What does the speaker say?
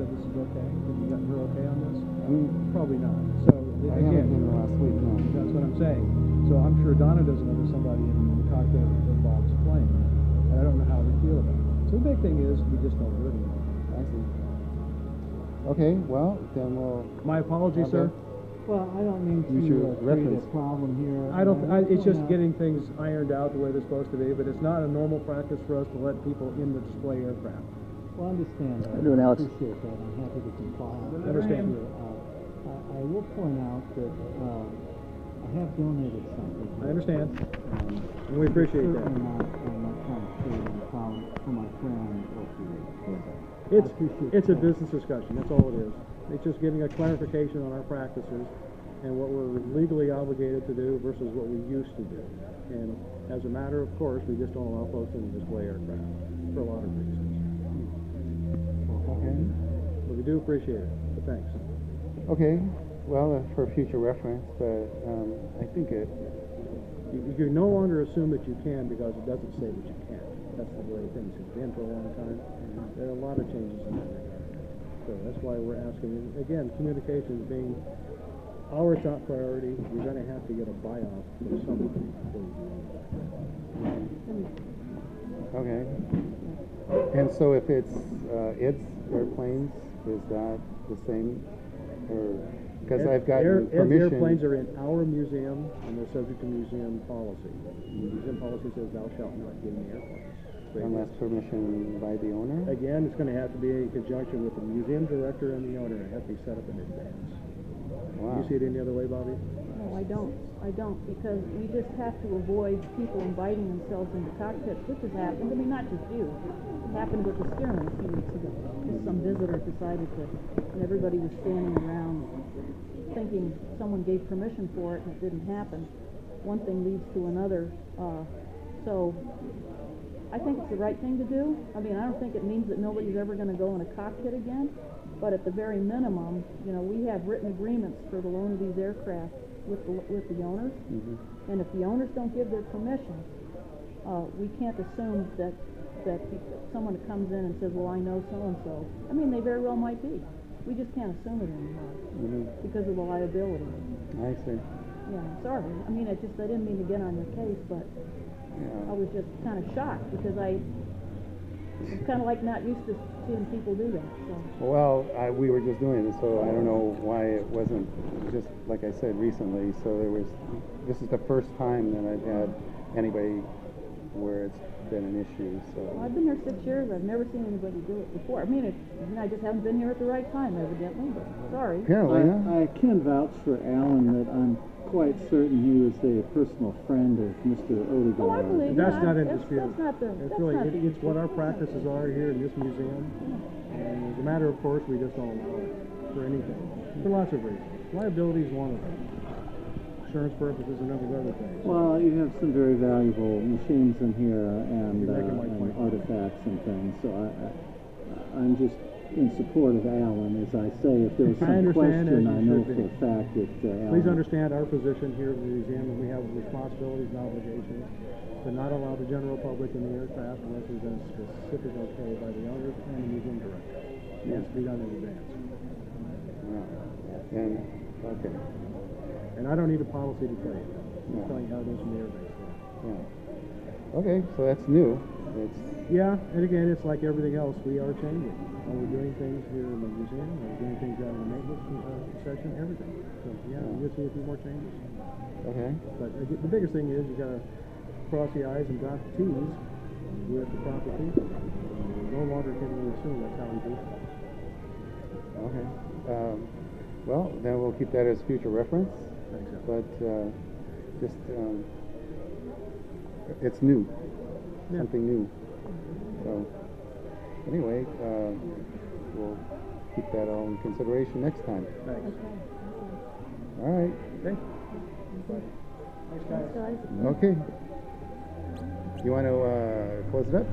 said this is okay? Have you gotten her okay on this? Mm. Probably not. So I haven't been there last week, no. that's what I'm saying. So I'm sure Donna doesn't know there's somebody in the cockpit that Bob's playing. And I don't know how they feel about it. So the big thing is we just don't do it anymore. I see. Okay, well, then we'll... My apologies, sir. Well, I don't mean You should to create reference. a problem here. I don't. It's just You know, getting things ironed out the way they're supposed to be. But it's not a normal practice for us to let people in the display aircraft. Well, I understand that. How you doing, Alex? I appreciate that. I'm happy to comply. I understand. I will point out that I have donated something. I understand. And we appreciate that. Certainly not trying to create a problem for my friend or for you. It's a business discussion. That's all it is. It's just getting a clarification on our practices and what we're legally obligated to do versus what we used to do. And as a matter of course, we just don't allow folks in the display aircraft for a lot of reasons. Okay. But we do appreciate it. But thanks. Okay, well, for future reference, but I think it... You can no longer assume that you can because it doesn't say that you can't. That's the way things have been for a long time. There are a lot of changes in that regard. So that's why we're asking, again, communications being our top priority. You're going to have to get a buy-off from somebody before you do anything. Okay. And so if it's Ed's airplanes, is that the same? Or because I've gotten permission... airplanes are in our museum, and they're subject to museum policy. Museum policy says thou shalt not give me airplanes. Unless permission by the owner? Again, it's going to have to be in conjunction with the museum director and the owner. It has to be set up in advance. Wow. You see it any other way, Bobby? No, I don't, because we just have to avoid people inviting themselves into cockpits, which has happened. I mean, not just you. It happened with the steering a few weeks ago. Some visitor decided to, and everybody was standing around thinking someone gave permission for it, and it didn't happen. One thing leads to another. So I think it's the right thing to do. I mean, I don't think it means that nobody's ever going to go in a cockpit again, but at the very minimum, you know, we have written agreements for the loan of these aircraft with the owners, and if the owners don't give their permission, we can't assume that someone comes in and says, well, I know so-and-so. I mean, they very well might be. We just can't assume it anymore because of the liability. I see. Yeah, sorry. I mean, I didn't mean to get on your case, but I was just kind of shocked because I'm kind of like not used to seeing people do that. So. Well, we were just doing it, so I don't know why it wasn't just, like I said, recently. So this is the first time that I've had anybody where it's been an issue. So well, I've been here 6 years. I've never seen anybody do it before. I mean, I just haven't been here at the right time, evidently, but sorry. apparently, I can vouch for Alan that I'm quite certain he was a personal friend of Mr. Odegaard. Oh, I believe That's not in that's dispute. It's what our practices are here in this museum. And as a matter of course, we just don't allow it for anything. For lots of reasons. Liability is one of them. Insurance purposes and other things. Well, you have some very valuable machines in here and point. artifacts and things, so I'm just in support of Alan, as I say. If there's some question, I know for a fact that Alan... Please understand our position here at the museum, and we have responsibilities and obligations to not allow the general public in the aircraft unless there's been specific okay by the owners and the museum director. It has to be done in advance. And, okay. And I don't need a policy to tell you that. I'm telling you how it is from the airbase. Yeah. Okay, so that's new. Yeah, and again, it's like everything else. We are changing. We're doing things here in the museum. We're doing things out in the maintenance section, everything. So, you'll see a few more changes. Okay. But the biggest thing is you got to cross the I's and dot the T's with the proper people. No longer can we assume that's how we do it. Okay. Well, then we'll keep that as future reference. Thanks, but just it's new, something new. So anyway, we'll keep that all in consideration next time. Thanks. All right. Okay. Thanks, guys. Okay. You want to close it up?